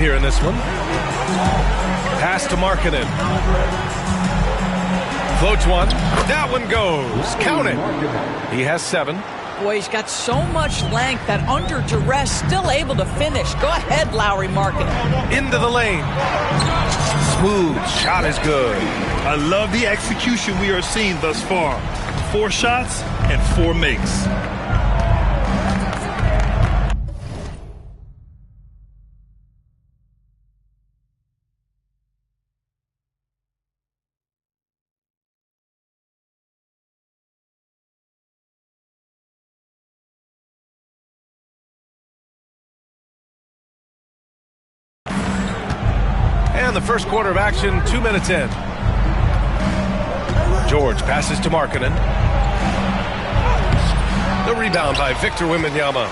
here in this one. Pass to Markkanen. Floats one. That one goes. Count it. He has 7. Boy, he's got so much length that under duress, still able to finish. Go ahead, Lauri Markkanen. Into the lane. Smooth. Shot is good. I love the execution we are seeing thus far. 4 shots and 4 makes. And the first quarter of action, 2 minutes in. George passes to Markkanen. The rebound by Victor Wembanyama.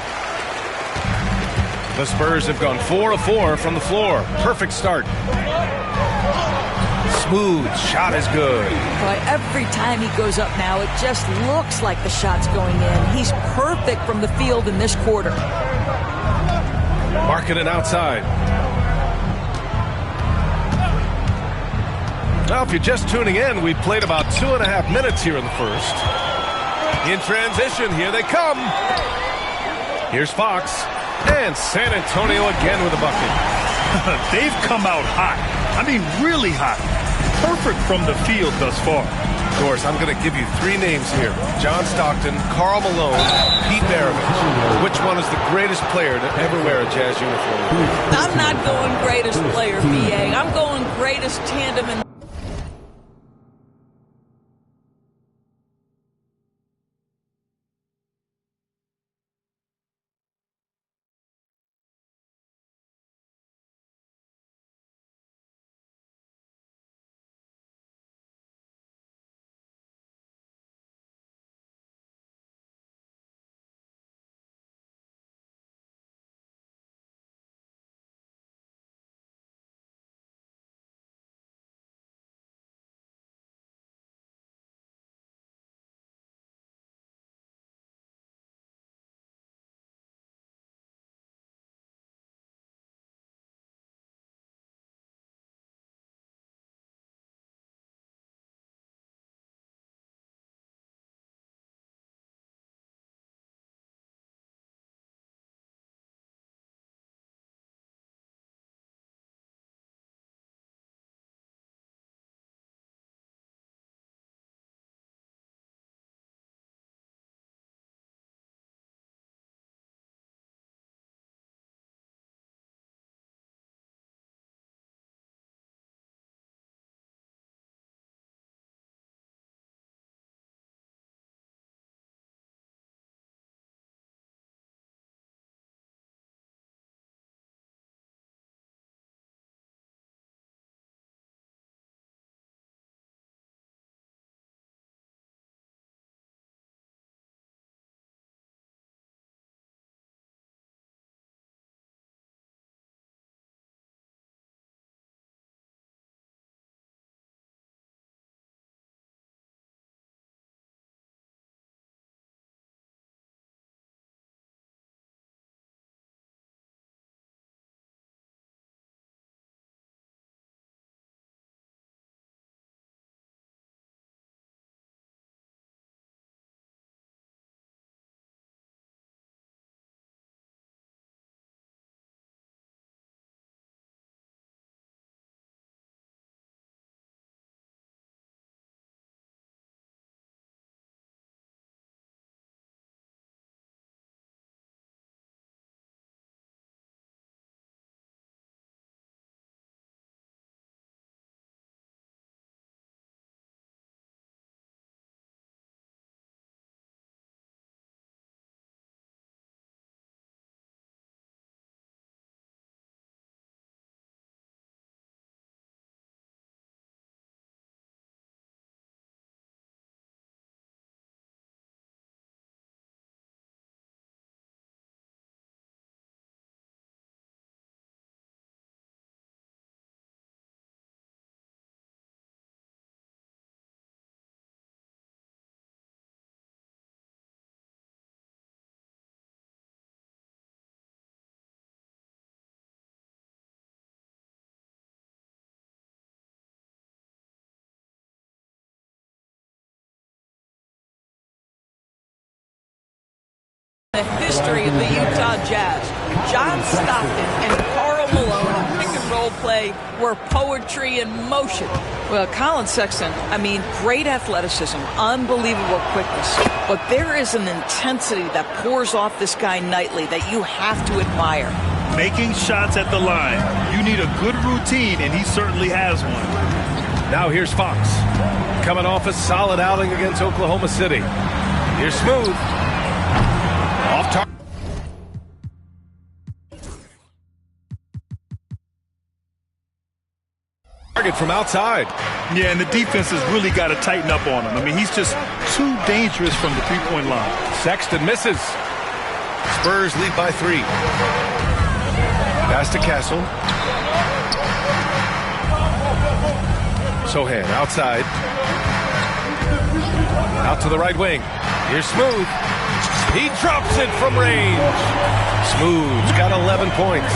The Spurs have gone 4 of 4 from the floor. Perfect start. Smooth. Shot is good. Boy, every time he goes up now, it just looks like the shot's going in. He's perfect from the field in this quarter. Markkanen outside. Now, if you're just tuning in, we played about 2.5 minutes here in the first. In transition, here they come. Here's Fox. And San Antonio again with a bucket. They've come out hot. I mean, really hot. Perfect from the field thus far. Of course, I'm going to give you 3 names here. John Stockton, Karl Malone, Pete Maravich. Which one is the greatest player to ever wear a Jazz uniform? I'm not going greatest player, BA. I'm going greatest tandem in history of the Utah Jazz. John Stockton and Karl Malone in pick-and-roll play were poetry in motion. Well, Colin Sexton, I mean, great athleticism, unbelievable quickness. But there is an intensity that pours off this guy nightly that you have to admire. Making shots at the line. You need a good routine, and he certainly has one. Now here's Fox. Coming off a solid outing against Oklahoma City. Here's Smooth. Off target. Target from outside. Yeah, and the defense has really got to tighten up on him. I mean, he's just too dangerous from the three-point line. Sexton misses. Spurs lead by 3. Pass to Castle. Sohan outside. Out to the right wing. Here's Smooth. He drops it from range. Smooth's got 11 points.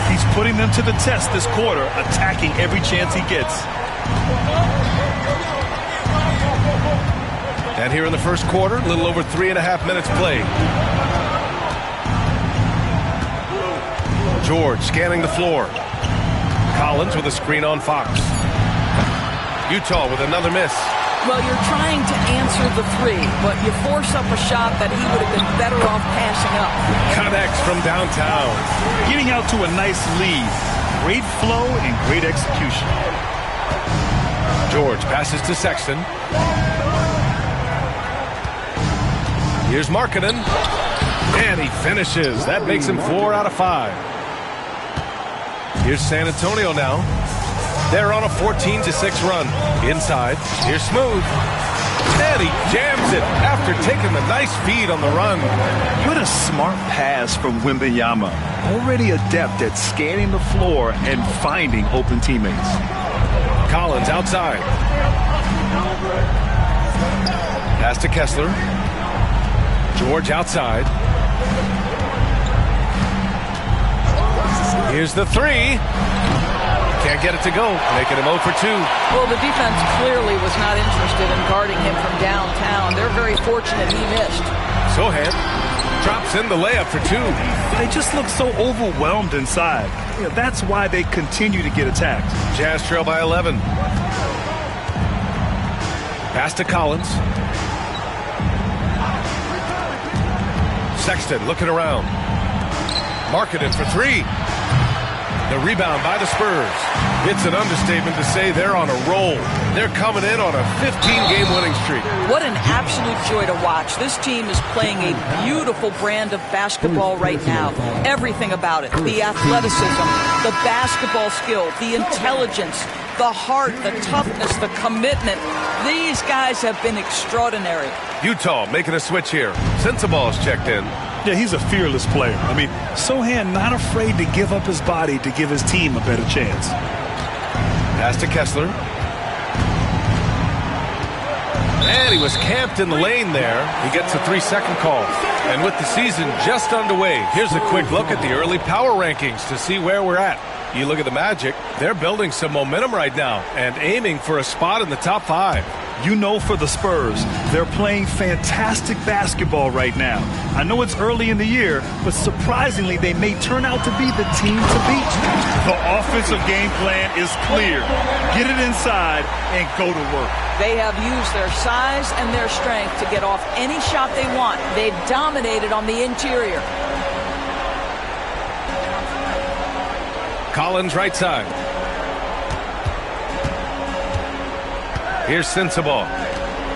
He's putting them to the test this quarter, attacking every chance he gets. And here in the first quarter, a little over 3.5 minutes played. George scanning the floor. Collins with a screen on Fox. Utah with another miss. Well, you're trying to answer the 3, but you force up a shot that he would have been better off passing up. Connects from downtown. Getting out to a nice lead. Great flow and great execution. George passes to Sexton. Here's Markkanen. And he finishes. That makes him 4 out of 5. Here's San Antonio now. They're on a 14-6 run. Inside, here's Smooth. And he jams it after taking the nice feed on the run. What a smart pass from Wembanyama. Already adept at scanning the floor and finding open teammates. Collins outside. Pass to Kessler. George outside. Here's the 3. Can't get it to go, making him 0 for 2. Well, the defense clearly was not interested in guarding him from downtown. They're very fortunate he missed. Sohan drops in the layup for 2. They just look so overwhelmed inside. You know, that's why they continue to get attacked. Jazz trail by 11. Pass to Collins. Sexton looking around. Markkanen for 3. The rebound by the Spurs. It's an understatement to say they're on a roll. They're coming in on a 15-game winning streak. What an absolute joy to watch. This team is playing a beautiful brand of basketball right now. Everything about it. The athleticism, the basketball skill, the intelligence, the heart, the toughness, the commitment. These guys have been extraordinary. Utah making a switch here. Sensaball's checked in. Yeah, he's a fearless player. I mean, Sohan not afraid to give up his body to give his team a better chance. Pass to Kessler. And he was camped in the lane there. He gets a 3-second call. And with the season just underway, here's a quick look at the early power rankings to see where we're at. You look at the Magic, they're building some momentum right now and aiming for a spot in the top 5. You know, for the Spurs, they're playing fantastic basketball right now. I know it's early in the year, but surprisingly, they may turn out to be the team to beat. The offensive game plan is clear. Get it inside and go to work. They have used their size and their strength to get off any shot they want. They've dominated on the interior. Collins right side. Here's Sensabaugh.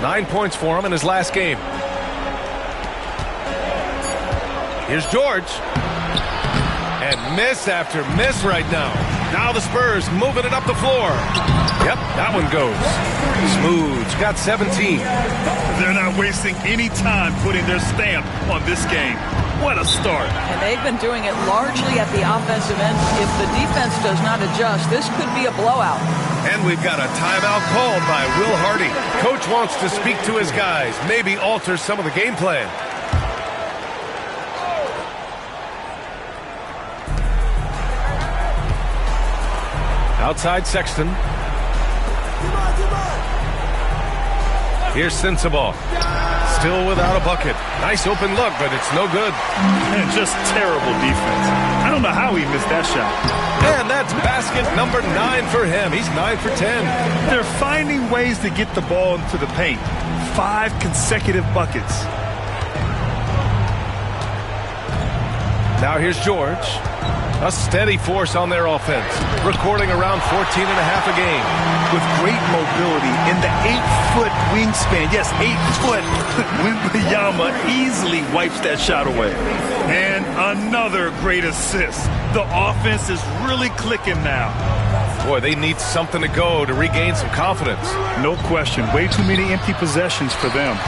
9 points for him in his last game. Here's George. And miss after miss right now. Now the Spurs moving it up the floor. Yep, that one goes. Smooth's got 17. They're not wasting any time putting their stamp on this game. What a start. And they've been doing it largely at the offensive end. If the defense does not adjust, this could be a blowout. And we've got a timeout called by Will Hardy. Coach wants to speak to his guys, maybe alter some of the game plan. Outside Sexton. Here's Sensabaugh. Still without a bucket. Nice open look, but it's no good. And just terrible defense. I don't know how he missed that shot. And that's basket number 9 for him. He's 9 for 10. They're finding ways to get the ball into the paint. 5 consecutive buckets. Now here's George. A steady force on their offense, recording around 14.5 a game. With great mobility in the 8-foot wingspan. Yes, 8-foot. Wembanyama easily wipes that shot away. And another great assist. The offense is really clicking now. Boy, they need something to go to regain some confidence. No question. Way too many empty possessions for them.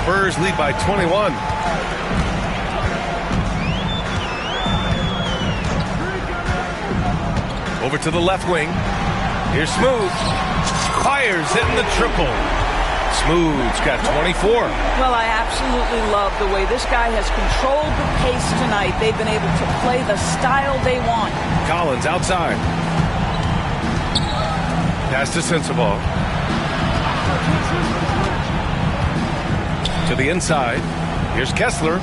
Spurs lead by 21. Over to the left wing. Here's Smooth. Fires hitting the triple. Smooth's got 24. Well, I absolutely love the way this guy has controlled the pace tonight. They've been able to play the style they want. Collins outside. Pass to Sensabaugh. To the inside. Here's Kessler.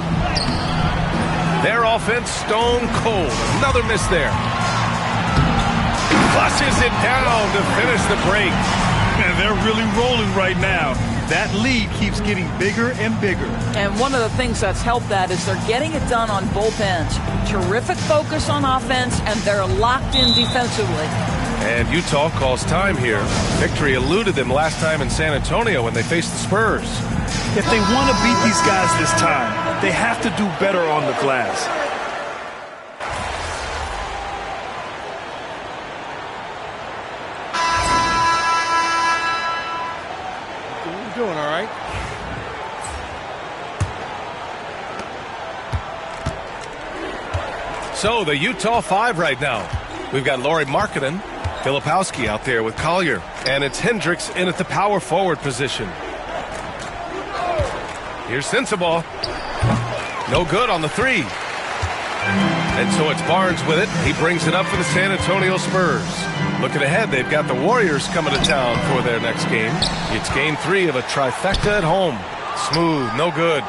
Their offense stone cold. Another miss there. Flushes it down to finish the break. And they're really rolling right now. That lead keeps getting bigger and bigger. And one of the things that's helped that is they're getting it done on both ends. Terrific focus on offense, and they're locked in defensively. And Utah calls time here. Victory eluded them last time in San Antonio when they faced the Spurs. If they want to beat these guys this time, they have to do better on the glass. Doing all right. So the Utah 5 right now. We've got Lauri Markkanen, Filipowski out there with Collier, and it's Hendricks in at the power forward position. Here's Sensabaugh. No good on the 3. And so it's Barnes with it. He brings it up for the San Antonio Spurs. Looking ahead, they've got the Warriors coming to town for their next game. It's game 3 of a trifecta at home. Smooth, no good.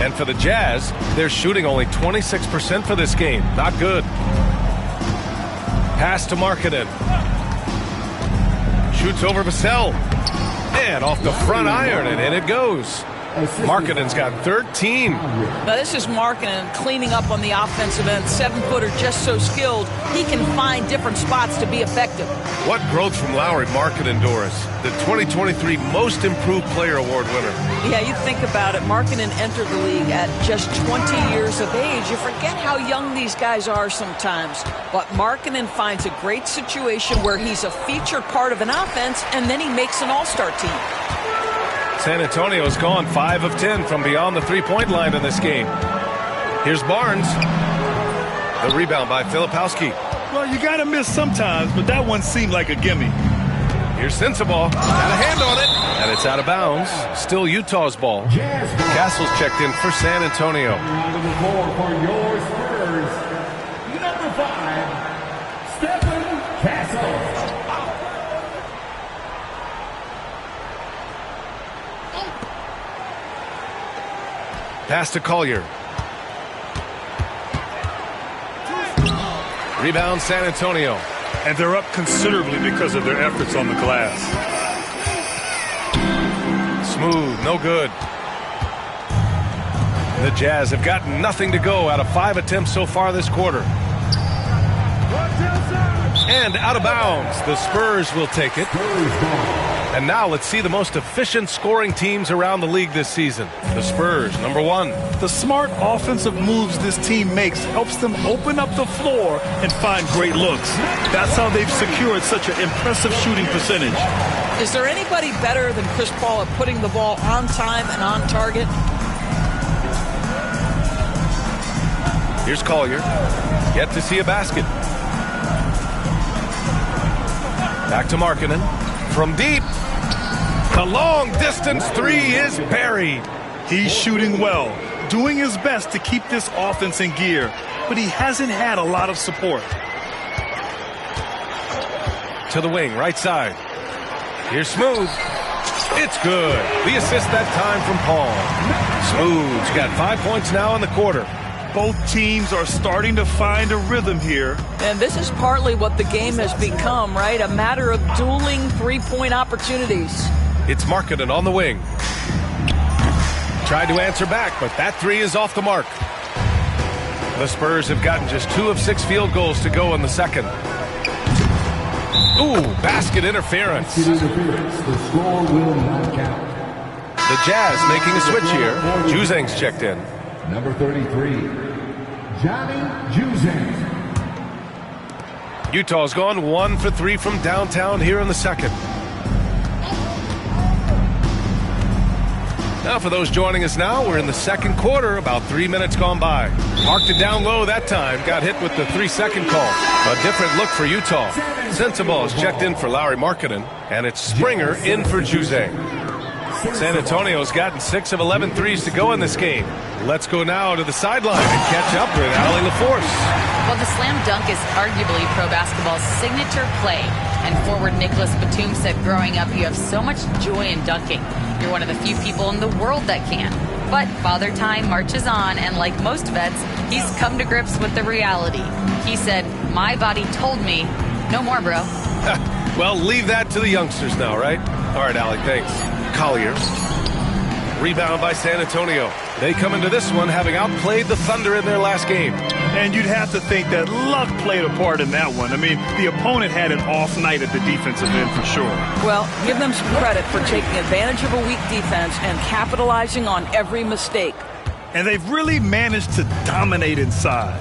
And for the Jazz, they're shooting only 26% for this game. Not good. Pass to Markkanen. Shoots over Vassell. And off the front iron, and in it goes. Markkanen's got 13. Now this is Markkanen cleaning up on the offensive end. 7-footer, just so skilled. He can find different spots to be effective. What growth from Lauri Markkanen, Doris, the 2023 Most Improved Player Award winner. Yeah, you think about it. Markkanen entered the league at just 20 years of age. You forget how young these guys are sometimes. But Markkanen finds a great situation where he's a featured part of an offense, and then he makes an all-star team. San Antonio's gone 5 of 10 from beyond the three-point line in this game. Here's Barnes. The rebound by Filipowski. Well, you got to miss sometimes, but that one seemed like a gimme. Here's Sensabaugh. Got a hand on it. And it's out of bounds. Still Utah's ball. Castle's checked in for San Antonio. For your Spurs, number 5, Stephen Castle. Pass to Collier. Rebound San Antonio. And they're up considerably because of their efforts on the glass. Smooth, no good. The Jazz have gotten nothing to go out of 5 attempts so far this quarter. And out of bounds. The Spurs will take it. And now let's see the most efficient scoring teams around the league this season. The Spurs, number 1. The smart offensive moves this team makes helps them open up the floor and find great looks. That's how they've secured such an impressive shooting percentage. Is there anybody better than Chris Paul at putting the ball on time and on target? Here's Collier. Yet to see a basket. Back to Markkanen. From deep. The long-distance 3 is buried. He's shooting well, doing his best to keep this offense in gear, but he hasn't had a lot of support. To the wing, right side. Here's Smooth. It's good. The assist that time from Paul. Smooth's got 5 points now in the quarter. Both teams are starting to find a rhythm here. And this is partly what the game has become, right? A matter of dueling three-point opportunities. It's Markkanen on the wing. Tried to answer back, but that three is off the mark. The Spurs have gotten just 2 of 6 field goals to go in the second. Ooh, basket interference. The score will not count. The Jazz making a switch here. Juzang's checked in. Number 33, Johnny Juzang. Utah's gone 1 for 3 from downtown here in the second. Now for those joining us now, we're in the second quarter, about 3 minutes gone by. Marked it down low that time, got hit with the 3-second call. A different look for Utah. Sensabaugh's checked in for Lauri Markkanen, and it's Springer in for Juzang. San Antonio's gotten 6 of 11 threes to go in this game. Let's go now to the sideline and catch up with Allie LaForce. Well, the slam dunk is arguably pro basketball's signature play. And forward Nicholas Batum said growing up, you have so much joy in dunking. You're one of the few people in the world that can. But Father Time marches on, and like most vets, he's come to grips with the reality. He said, my body told me, no more, bro. Well, leave that to the youngsters now, right? All right, Allie, thanks. Collier. Rebound by San Antonio. They come into this one having outplayed the Thunder in their last game. And you'd have to think that luck played a part in that one. I mean, the opponent had an off night at the defensive end for sure. Well, give them some credit for taking advantage of a weak defense and capitalizing on every mistake. And they've really managed to dominate inside.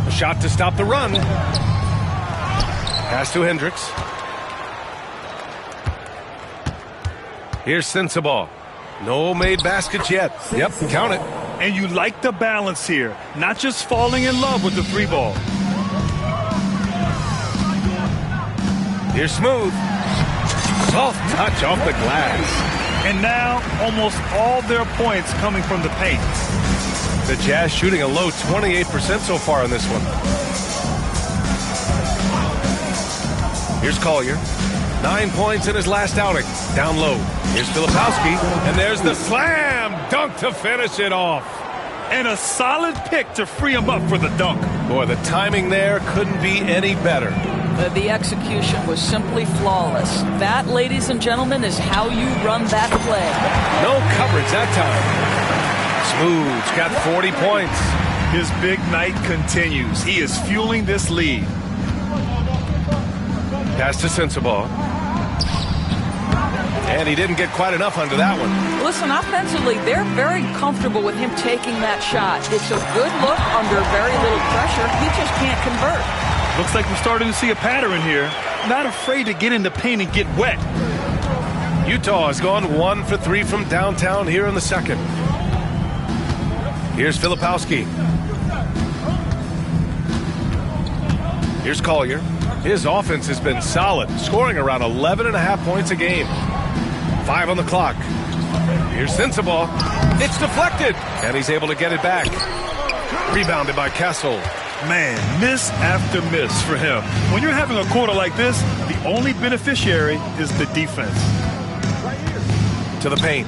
A shot to stop the run. Pass to Hendricks. Here's Sensabaugh. No made baskets yet. Yep, count it. And you like the balance here. Not just falling in love with the 3-ball. Here's Smooth. Soft touch off the glass. And now almost all their points coming from the paint. The Jazz shooting a low 28% so far in this one. Here's Collier. 9 points in his last outing. Down low. Here's Filipowski. And there's the slam dunk to finish it off. And a solid pick to free him up for the dunk. Boy, the timing there couldn't be any better. The execution was simply flawless. That, ladies and gentlemen, is how you run that play. No coverage that time. Smooth's got 40 points. His big night continues. He is fueling this lead. Pass to Sensabaugh. And he didn't get quite enough under that one. Listen, offensively, they're very comfortable with him taking that shot. It's a good look under very little pressure. He just can't convert. Looks like we're starting to see a pattern here. Not afraid to get in the paint and get wet. Utah has gone 1 for 3 from downtown here in the second. Here's Filipowski. Here's Collier. His offense has been solid, scoring around 11.5 points a game. 5 on the clock. Here's Sensabaugh. It's deflected, and he's able to get it back. Rebounded by Castle. Man, miss after miss for him. When you're having a quarter like this, the only beneficiary is the defense. To the paint.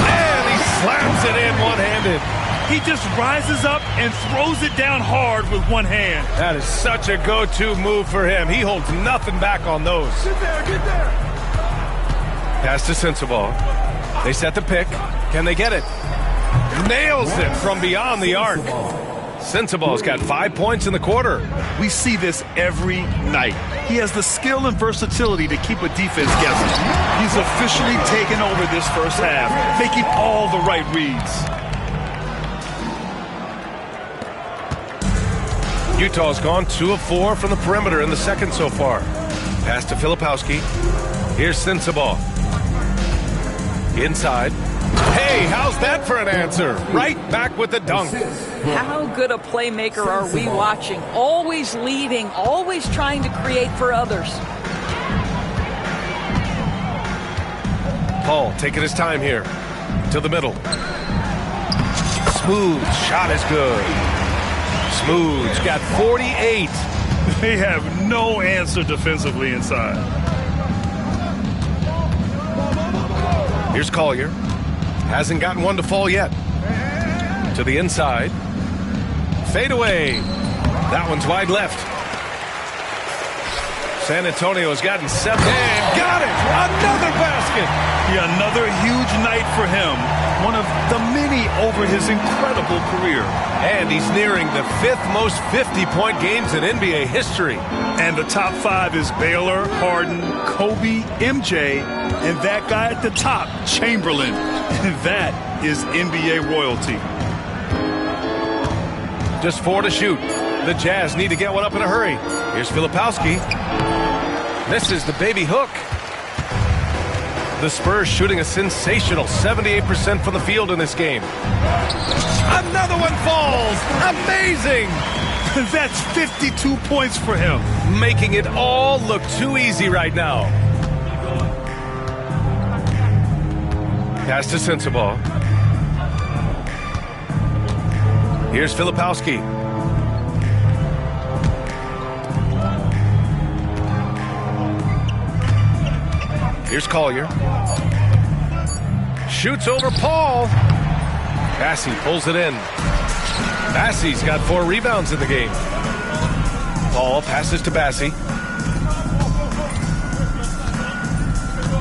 And he slams it in one-handed. He just rises up and throws it down hard with one hand. That is such a go-to move for him. He holds nothing back on those. Get there. Pass to Sensabaugh. They set the pick. Can they get it? Nails it from beyond the arc. Sensabaugh's got 5 points in the quarter. We see this every night. He has the skill and versatility to keep a defense guessing. He's officially taken over this first half, making all the right reads. Utah's gone 2 of 4 from the perimeter in the second so far. Pass to Filipowski. Here's Sensabaugh. Inside. Hey, how's that for an answer? Right back with the dunk. How good a playmaker are we watching? Always leading, always trying to create for others. Paul taking his time here. To the middle. Smooth shot is good. Smooth's got 48. They have no answer defensively inside. Here's Collier. Hasn't gotten one to fall yet. To the inside. Fade away. That one's wide left. San Antonio has gotten 7. And got it! Another basket! Yeah, another huge night for him. One of the many over his incredible career. And he's nearing the 5th most 50-point games in NBA history. And the top 5 is Baylor, Harden, Kobe, MJ, and that guy at the top, Chamberlain. And that is NBA royalty. Just 4 to shoot. The Jazz need to get one up in a hurry. Here's Filipowski. Misses the baby hook. The Spurs shooting a sensational 78% from the field in this game. Another one falls. Amazing. That's 52 points for him. Making it all look too easy right now. Pass to Sensabaugh. Here's Filipowski. Here's Collier. Shoots over Paul. Bassey pulls it in. Bassey's got 4 rebounds in the game. Paul passes to Bassey.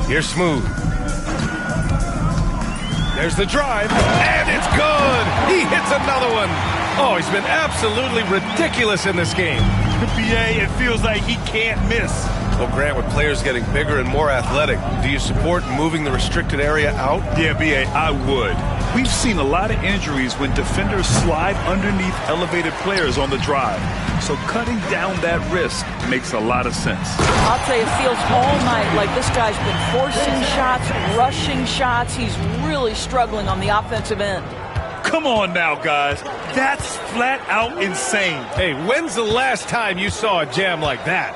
Here's Smooth. There's the drive, and it's good! He hits another one! Oh, he's been absolutely ridiculous in this game. BA, it feels like he can't miss. Well, Grant, with players getting bigger and more athletic, do you support moving the restricted area out? Yeah, BA, I would. We've seen a lot of injuries when defenders slide underneath elevated players on the drive. So cutting down that risk makes a lot of sense. I'll tell you, it feels all night like this guy's been forcing shots, rushing shots. He's really struggling on the offensive end. Come on now, guys. That's flat out insane. Hey, when's the last time you saw a jam like that?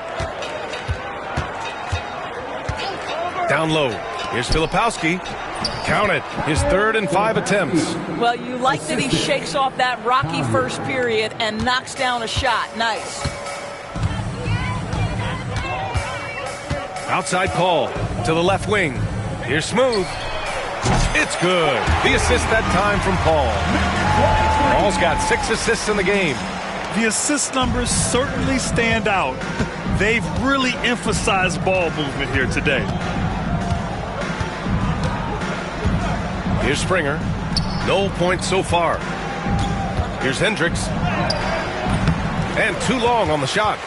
Down low. Here's Filipowski. Count it. His 3rd and 5 attempts. Well, you like that he shakes off that rocky first period and knocks down a shot. Nice. Outside Paul to the left wing. Here's Smooth. It's good. The assist that time from Paul. Paul's got 6 assists in the game. The assist numbers certainly stand out. They've really emphasized ball movement here today. Here's Springer. No points so far. Here's Hendricks. And too long on the shot.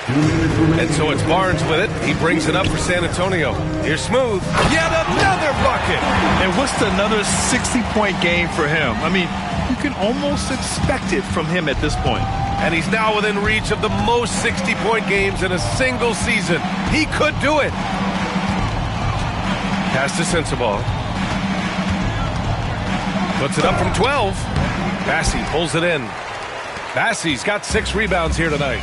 And so it's Barnes with it. He brings it up for San Antonio. Here's Smooth. Yet another bucket. And what's another 60-point game for him? I mean, you can almost expect it from him at this point. And he's now within reach of the most 60-point games in a single season. He could do it. Pass to Sensabaugh. Puts it up from 12. Bassey pulls it in. Bassey's got 6 rebounds here tonight.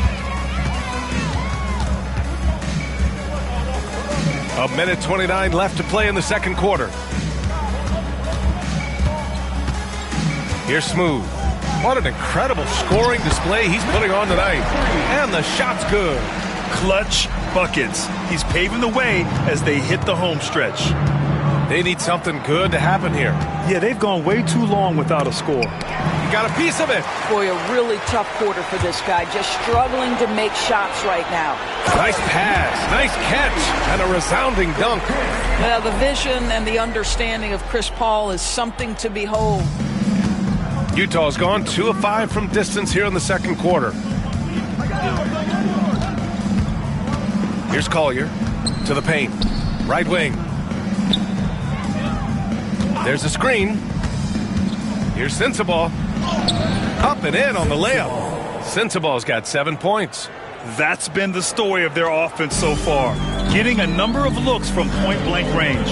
1:29 left to play in the second quarter. Here's Smooth. What an incredible scoring display he's putting on tonight. And the shot's good. Clutch buckets. He's paving the way as they hit the home stretch. They need something good to happen here. Yeah, they've gone way too long without a score. He got a piece of it. Boy, a really tough quarter for this guy. Just struggling to make shots right now. Nice pass, nice catch, and a resounding dunk. Well, the vision and the understanding of Chris Paul is something to behold. Utah's gone 2 of 5 from distance here in the second quarter. Here's Collier to the paint. Right wing. There's a screen. Here's Sensabaugh. Up and in on the layup. Sensabaugh's got 7 points. That's been the story of their offense so far. Getting a number of looks from point-blank range.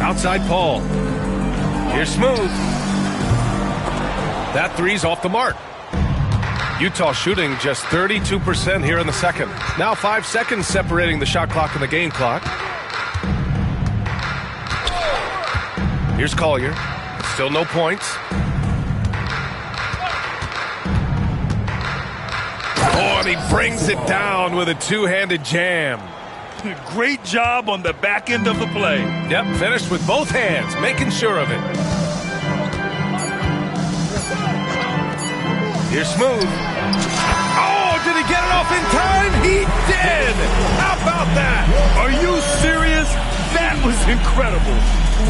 Outside Paul. Here's Smooth. That three's off the mark. Utah shooting just 32% here in the second. Now 5 seconds separating the shot clock and the game clock. Here's Collier. Still no points. Oh, and he brings it down with a two-handed jam. Great job on the back end of the play. Yep, finished with both hands, making sure of it. Here's Smooth. Oh, did he get it off in time? He did! How about that? Are you serious? That was incredible.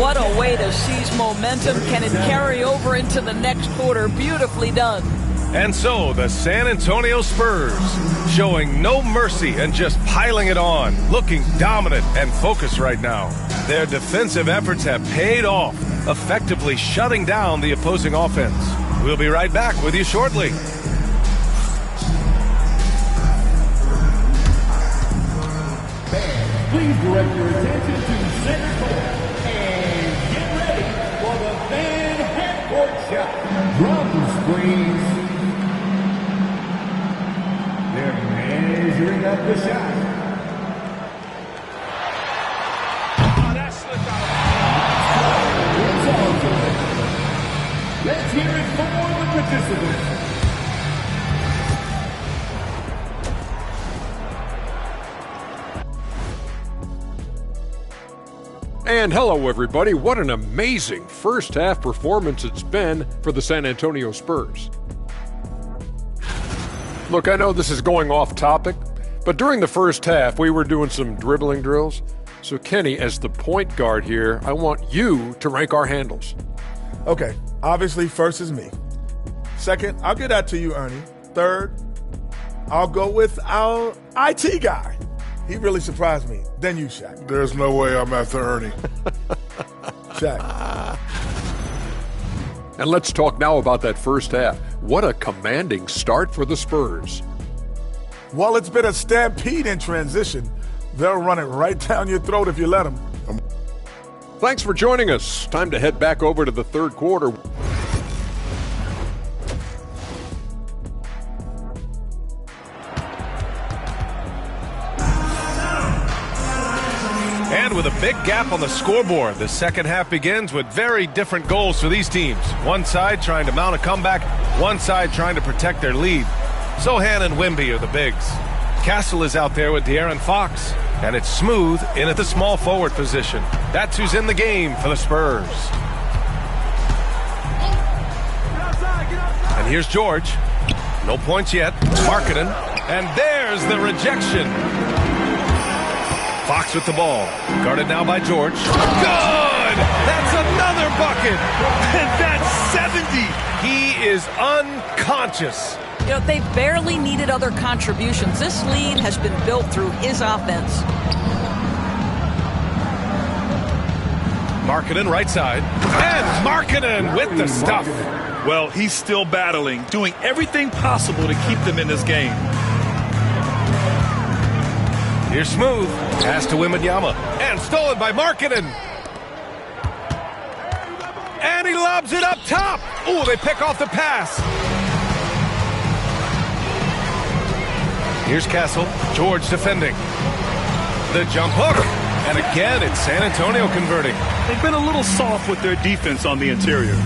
What a way to seize momentum. Can it carry over into the next quarter? Beautifully done. And so the San Antonio Spurs showing no mercy and just piling it on, looking dominant and focused right now. Their defensive efforts have paid off, effectively shutting down the opposing offense. We'll be right back with you shortly. Please direct your attention to center court and get ready for the Van Half-Court shot. Drum screens. They're measuring up the shot. It's all good. Let's hear it for the participants. And hello, everybody. What an amazing first half performance it's been for the San Antonio Spurs. Look, I know this is going off topic, but during the first half, we were doing some dribbling drills. So, Kenny, as the point guard here, I want you to rank our handles. Okay, obviously, first is me. Second, I'll get that to you, Ernie. Third, I'll go with our IT guy. He really surprised me. Then you, Shaq. There's no way I'm after Ernie. Shaq. And let's talk now about that first half. What a commanding start for the Spurs. While it's been a stampede in transition, they'll run it right down your throat if you let them. Thanks for joining us. Time to head back over to the third quarter. And with a big gap on the scoreboard, the second half begins with very different goals for these teams. One side trying to mount a comeback, one side trying to protect their lead. Sochan and Wemby are the bigs. Castle is out there with De'Aaron Fox, and it's Smooth in at the small forward position. That's who's in the game for the Spurs. And here's George. No points yet. Markkanen. And there's the rejection. Fox with the ball. Guarded now by George. Good! That's another bucket! And that's 70! He is unconscious. You know, they barely needed other contributions. This lead has been built through his offense. Markkanen right side. And Markkanen with the stuff. Well, he's still battling, doing everything possible to keep them in this game. Here's Smooth. Pass to Wembanyama. And stolen by Markkanen. And he lobs it up top. Ooh, they pick off the pass. Here's Castle. George defending. The jump hook. And again, it's San Antonio converting. They've been a little soft with their defense on the interior.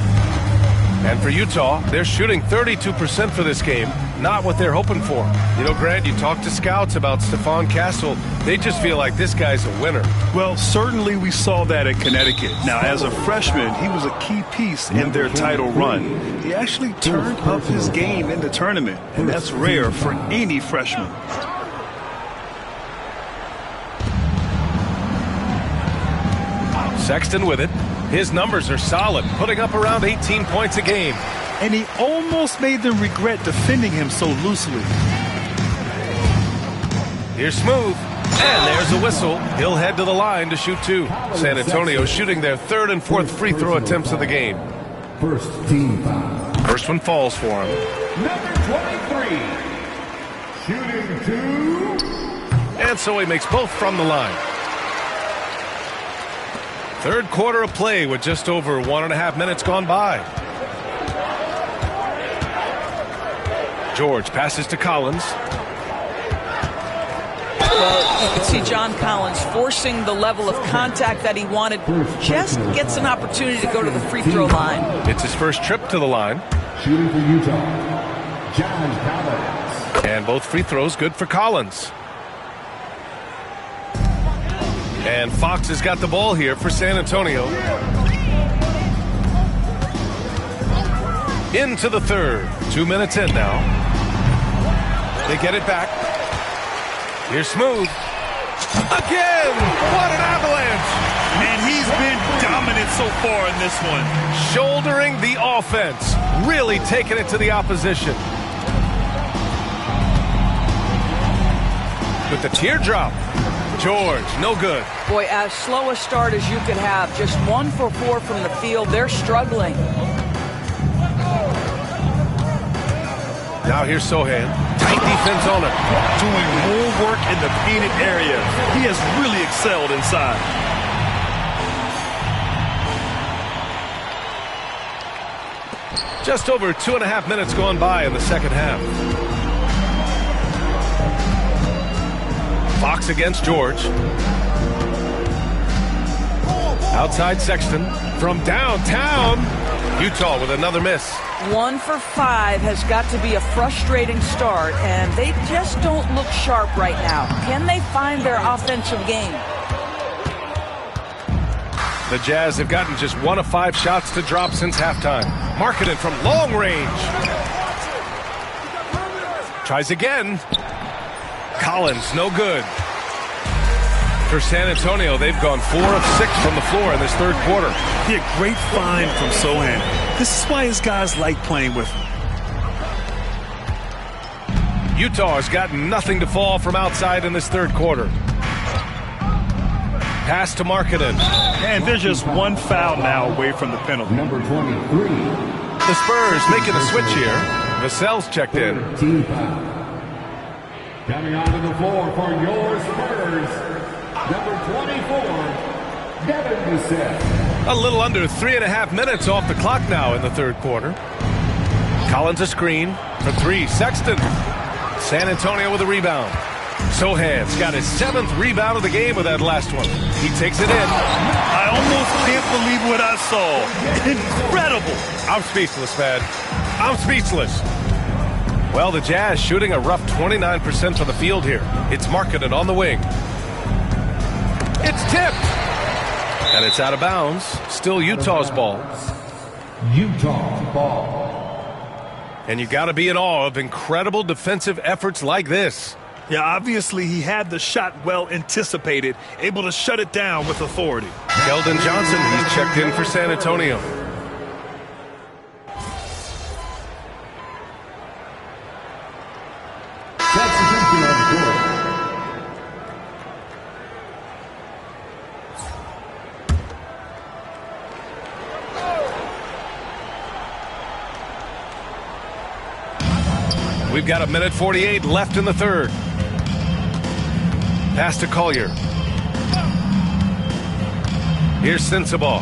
And for Utah, they're shooting 32% for this game. Not what they're hoping for. You know, Grant, you talk to scouts about Stephon Castle. They just feel like this guy's a winner. Well, certainly we saw that at Connecticut. Now, as a freshman, he was a key piece in their title run. He actually turned up his game in the tournament, and that's rare for any freshman. Sexton with it. His numbers are solid, putting up around 18 points a game. And he almost made them regret defending him so loosely. Here's Smooth. And there's a whistle. He'll head to the line to shoot two. San Antonio shooting their third and fourth free throw attempts of the game. First team foul. First one falls for him. Number 23. Shooting two. And so he makes both from the line. Third quarter of play with just over 1.5 minutes gone by. George passes to Collins. Well, you can see John Collins forcing the level of contact that he wanted. Just gets an opportunity to go to the free throw line. It's his first trip to the line. Shooting for Utah, John Collins. And both free throws good for Collins. And Fox has got the ball here for San Antonio. Into the third. 2 minutes in now. They get it back. Here's Smooth. Again! What an avalanche! And he's been dominant so far in this one. Shouldering the offense. Really taking it to the opposition. With the teardrop. George, no good. Boy, as slow a start as you could have. Just 1 for 4 from the field. They're struggling. Now here's Sohan. Tight defense on it. Doing more work in the painted area. He has really excelled inside. Just over 2.5 minutes gone by in the second half. Fox against George. Outside Sexton. From downtown. Utah with another miss. 1 for 5 has got to be a frustrating start, and they just don't look sharp right now. Can they find their offensive game? The Jazz have gotten just 1 of 5 shots to drop since halftime. Markkanen from long range. Tries again. Collins, no good. For San Antonio, they've gone 4 of 6 from the floor in this third quarter. Yeah, great find from Sohan. This is why his guys like playing with him. Utah has gotten nothing to fall from outside in this third quarter. Pass to Markkanen. And there's just 1 foul now away from the penalty. Number 23. The Spurs making a switch here. Vassell's checked in. Coming onto the floor for your Spurs, number 24, Devin Vassell. A little under 3.5 minutes off the clock now in the third quarter. Collins a screen for 3. Sexton. San Antonio with a rebound. Sohan's got his 7th rebound of the game with that last one. He takes it in. I almost can't believe what I saw. Incredible. I'm speechless, man. I'm speechless. Well, the Jazz shooting a rough 29% from the field here. It's Markkanen on the wing. It's tipped. And it's out of bounds. Still Utah's ball. Utah ball. And you got to be in awe of incredible defensive efforts like this. Yeah, obviously he had the shot well anticipated, able to shut it down with authority. Keldon Johnson, he's checked in for San Antonio. Substitution on the court. We've got 1:48 left in the third. Pass to Collier. Here's Sensabaugh.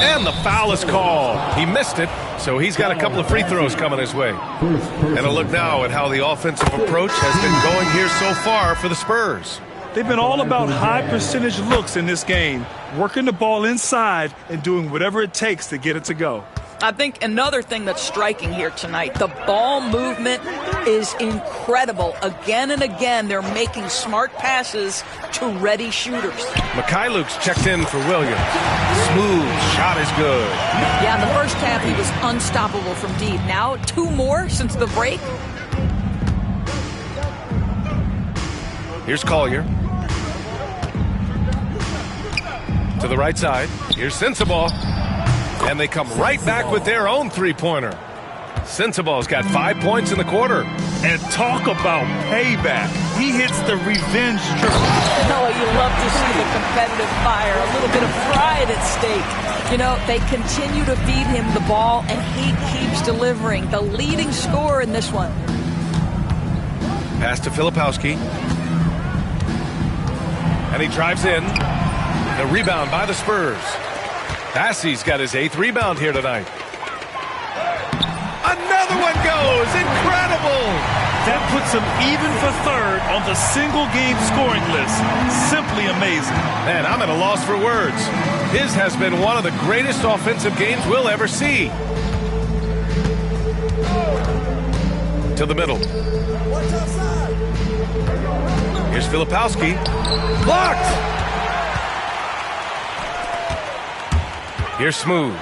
And the foul is called. He missed it, so he's got a couple of free throws coming his way. And a look now at how the offensive approach has been going here so far for the Spurs. They've been all about high percentage looks in this game, working the ball inside and doing whatever it takes to get it to go. I think another thing that's striking here tonight, the ball movement is incredible. Again and again, they're making smart passes to ready shooters. Mikhailuk's checked in for Williams. Smooth shot is good. Yeah, in the first half, he was unstoppable from deep. Now, 2 more since the break. Here's Collier. To the right side. Here's Sensabaugh. And they come right back with their own three-pointer. Sensabaugh's got 5 points in the quarter. And talk about payback. He hits the revenge triple. Oh, you love to see the competitive fire, a little bit of pride at stake. You know, they continue to feed him the ball, and he keeps delivering. The leading scorer in this one. Pass to Filipowski. And he drives in. The rebound by the Spurs. Bassey's got his 8th rebound here tonight. Another one goes! Incredible! That puts him even for third on the single-game scoring list. Simply amazing. Man, I'm at a loss for words. His has been one of the greatest offensive games we'll ever see. to the middle. Here's Filipowski. Blocked! Here's Smooth.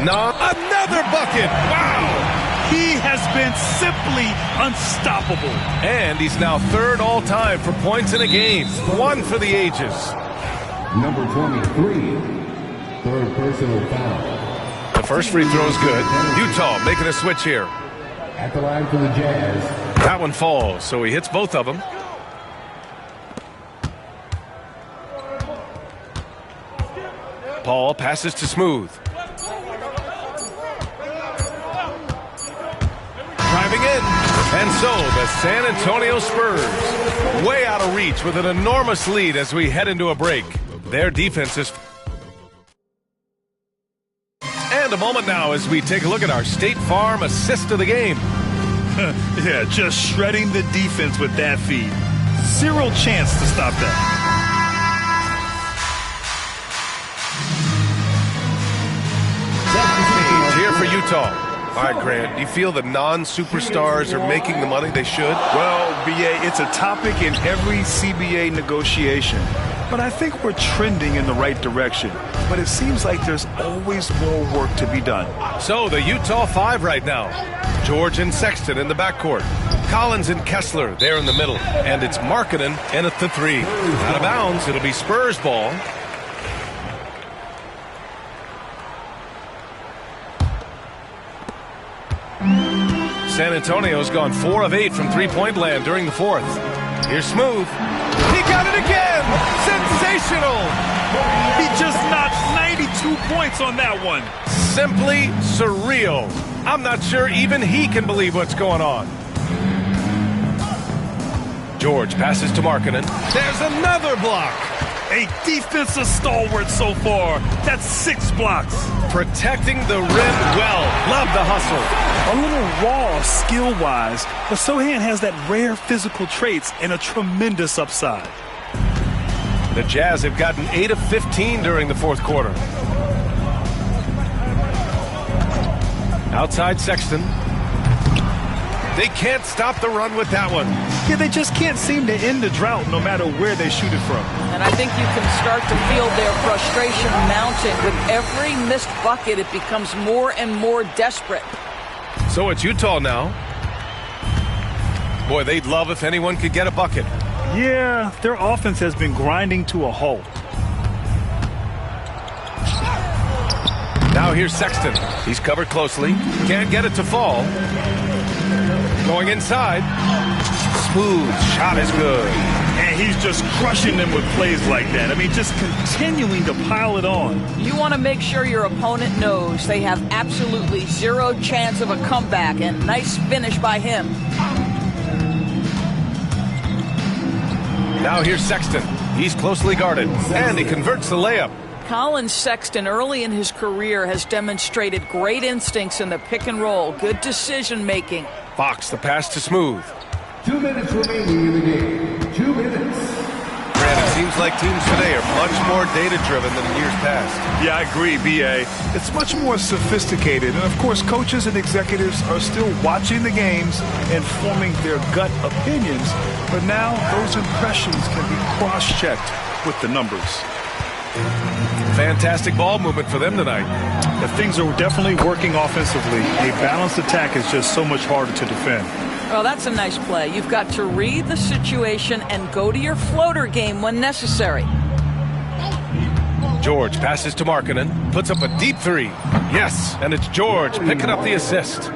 No, another bucket! Wow! He has been simply unstoppable. And he's now third all-time for points in a game. One for the ages. Number 23, third personal foul. The first free throw is good. Utah making a switch here. At the line for the Jazz. That one falls, so he hits both of them. Paul passes to Smooth. Driving in. And so the San Antonio Spurs way out of reach with an enormous lead as we head into a break. Their defense is... And a moment now as we take a look at our State Farm assist of the game. Yeah, just shredding the defense with that feed. Zero chance to stop that. Here for Utah. All right, Grant, do you feel the non-superstars are making the money they should? Well, BA, it's a topic in every CBA negotiation. But I think we're trending in the right direction. But it seems like there's always more work to be done. So the Utah Five right now. George and Sexton in the backcourt. Collins and Kessler there in the middle. And it's Markkanen in at the three. Out of bounds, it'll be Spurs ball. San Antonio's gone 4 of 8 from three-point land during the fourth. Here's Smooth. He got it again! Sensational! He just knocked 92 points on that one. Simply surreal. I'm not sure even he can believe what's going on. George passes to Markkanen. There's another block. A defensive stalwart so far. That's 6 blocks. Protecting the rim well. Love the hustle. A little raw skill-wise, but Sochan has that rare physical traits and a tremendous upside. The Jazz have gotten 8 of 15 during the fourth quarter. Outside Sexton. They can't stop the run with that one. Yeah, they just can't seem to end the drought no matter where they shoot it from. And I think you can start to feel their frustration mounting. With every missed bucket, it becomes more and more desperate. So it's Utah now. Boy, they'd love if anyone could get a bucket. Yeah, their offense has been grinding to a halt. Now here's Sexton. He's covered closely. Can't get it to fall. Going inside. Smooth. Shot is good. And he's just crushing them with plays like that. I mean, just continuing to pile it on. You want to make sure your opponent knows they have absolutely zero chance of a comeback. And nice finish by him. Now here's Sexton. He's closely guarded. And he converts the layup. Colin Sexton early in his career has demonstrated great instincts in the pick and roll. Good decision making. Fox, the pass to Smooth. 2 minutes remaining in the game. 2 minutes. Grant, it seems like teams today are much more data-driven than in years past. Yeah, I agree, B.A. It's much more sophisticated. And, of course, coaches and executives are still watching the games and forming their gut opinions. But now those impressions can be cross-checked with the numbers. Fantastic ball movement for them tonight. If things are definitely working offensively, a balanced attack is just so much harder to defend. Well, that's a nice play. You've got to read the situation and go to your floater game when necessary. George passes to Markkanen, puts up a deep three. Yes, and it's George picking up the assist.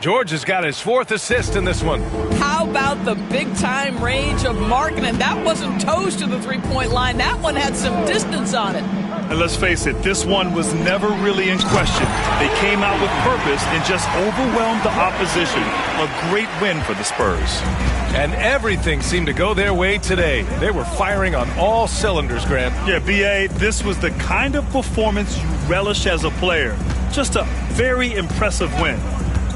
George has got his 4th assist in this one. How about the big-time range of Markkanen? That wasn't toes to the three-point line. That one had some distance on it. And let's face it, this one was never really in question. They came out with purpose and just overwhelmed the opposition. A great win for the Spurs. And everything seemed to go their way today. They were firing on all cylinders, Grant. Yeah, B.A., this was the kind of performance you relish as a player. Just a very impressive win.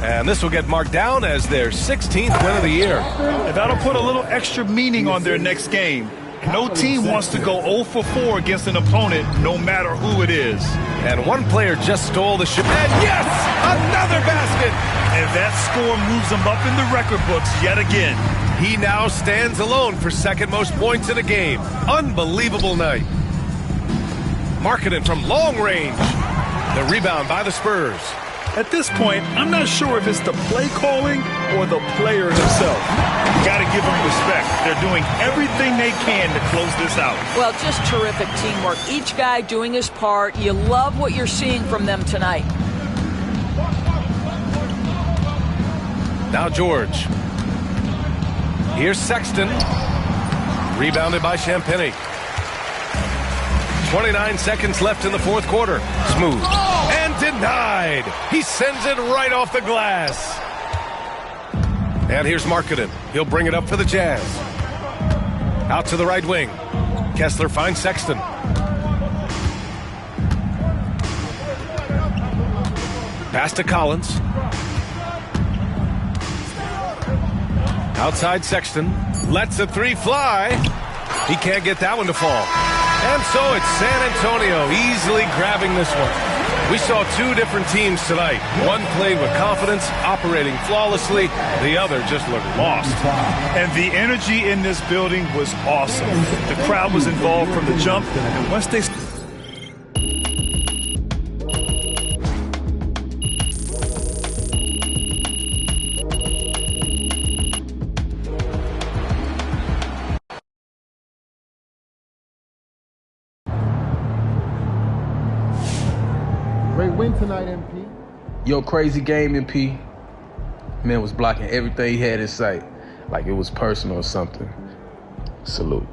And this will get marked down as their 16th win of the year. And that'll put a little extra meaning on their next game. No team wants to go 0 for 4 against an opponent, no matter who it is. And one player just stole the ship. And yes! Another basket. And that score moves him up in the record books yet again. He now stands alone for second most points in a game. Unbelievable night. Markkanen from long range. The rebound by the Spurs. At this point, I'm not sure if it's the play calling or the player himself. Got to give them respect. They're doing everything they can to close this out. Well, just terrific teamwork. Each guy doing his part. You love what you're seeing from them tonight. Now George. Here's Sexton. Rebounded by Champagnie. 29 seconds left in the fourth quarter. Smooth. And denied. He sends it right off the glass. And here's Markkanen. He'll bring it up for the Jazz. Out to the right wing. Kessler finds Sexton. Pass to Collins. Outside Sexton. Lets the three fly. He can't get that one to fall. And so it's San Antonio easily grabbing this one. We saw two different teams tonight. One played with confidence, operating flawlessly. The other just looked lost. And the energy in this building was awesome. The crowd was involved from the jump, and once they... Great win tonight, MP. Yo, crazy game, MP. Man was blocking everything he had in sight. Like it was personal or something. Salute.